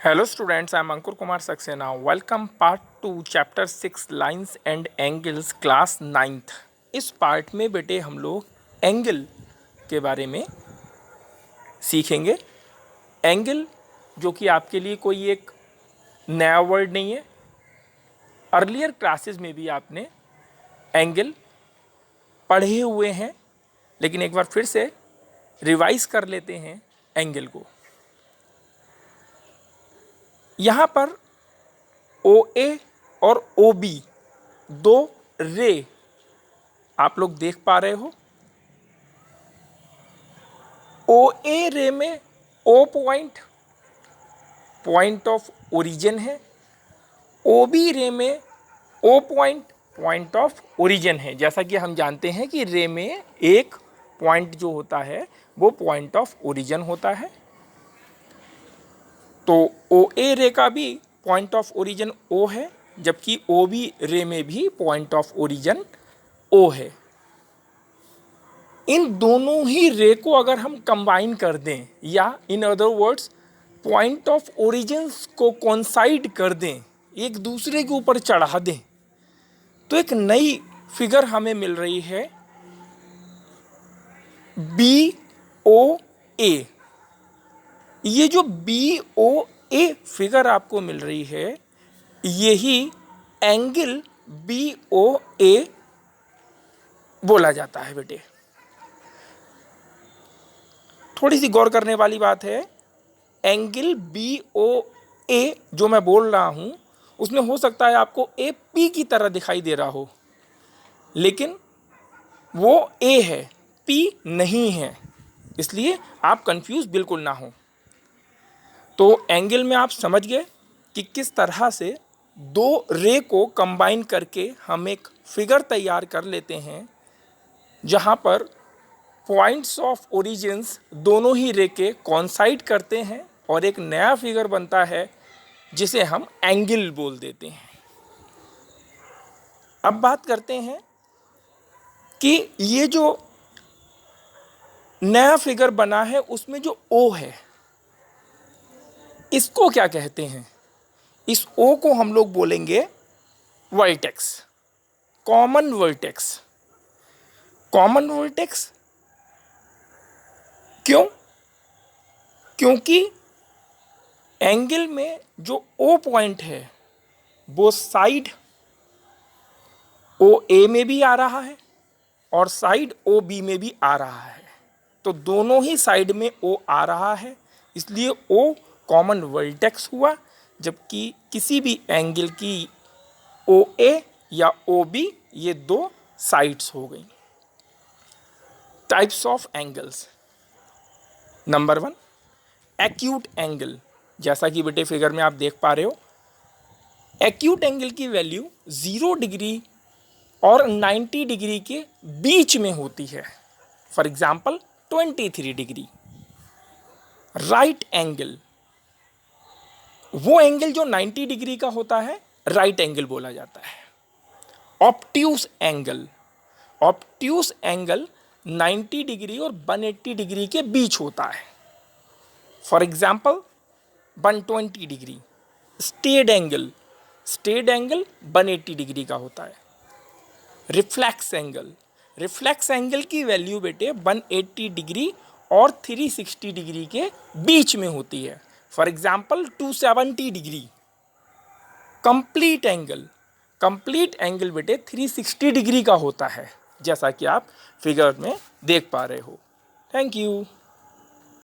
Hello students, I am Ankur Kumar Saxena. Welcome part 2 chapter 6 lines and angles class 9th. इस part में बेटे हम लोग angle के बारे में सीखेंगे। एंगल जो कि आपके लिए कोई एक नया वर्ड नहीं है। अर्लियर क्लासेस में भी आपने एंगल पढ़े हुए हैं, लेकिन एक बार फिर से रिवाइज कर लेते हैं एंगल को। यहाँ पर OA और OB दो रे आप लोग देख पा रहे हो। OA रे में O पॉइंट ऑफ ओरिजिन है, OB रे में O पॉइंट ऑफ ओरिजिन है। जैसा कि हम जानते हैं कि रे में एक पॉइंट जो होता है वो पॉइंट ऑफ ओरिजिन होता है। तो OA रे का भी पॉइंट ऑफ ओरिजिन O है, जबकि OB रे में भी पॉइंट ऑफ ओरिजिन O है। इन दोनों ही रे को अगर हम कंबाइन कर दें, या in other words point of origins को कोइंसाइड कर दें, एक दूसरे के ऊपर चढ़ा दें, तो एक नई फिगर हमें मिल रही है BOA। ये जो BOA फिगर आपको मिल रही है, यही एंगल BOA बोला जाता है बेटे। थोड़ी सी गौर करने वाली बात है, एंगल BOA जो मैं बोल रहा हूं उसमें हो सकता है आपको AP की तरह दिखाई दे रहा हो, लेकिन वो A है, P नहीं है, इसलिए आप कंफ्यूज बिल्कुल ना हो। तो एंगल में आप समझ गए कि किस तरह से दो रे को कंबाइन करके हम एक फिगर तैयार कर लेते हैं, जहां पर पॉइंट्स ऑफ ओरिजिन्स दोनों ही रे के कोइंसाइड करते हैं और एक नया फिगर बनता है जिसे हम एंगल बोल देते हैं। अब बात करते हैं कि ये जो नया फिगर बना है उसमें जो O है, इसको क्या कहते हैं? इस O को हम लोग बोलेंगे vertex, common vertex. Common vertex क्यों? क्योंकि एंगल में जो O पॉइंट है वो साइड OA में भी आ रहा है और साइड OB में भी आ रहा है। तो दोनों ही साइड में O आ रहा है, इसलिए O कॉमन वर्टेक्स हुआ। जबकि किसी भी एंगल की OA या OB ये दो साइड्स हो गई। Types of angles. Number 1, acute angle. जैसा कि बेटे फिगर में आप देख पा रहे हो, एक्यूट एंगल की वैल्यू 0 डिग्री और 90 डिग्री के बीच में होती है। For example 23 degree. Right angle, वो एंगल जो 90 डिग्री का होता है राइट एंगल बोला जाता है। Obtuse angle, obtuse angle 90 degree और 180 डिग्री के बीच होता है। For example 120 degree. Straight angle, straight angle 180 degree का होता है। रिफ्लेक्स एंगल, रिफ्लेक्स एंगल की वैल्यू बेटे 180 डिग्री और 360 डिग्री के बीच में होती है। For example 270 degree. Complete angle, complete angle बेटे 360 डिग्री का होता है, जैसा कि आप फिगर में देख पा रहे हो। Thank you.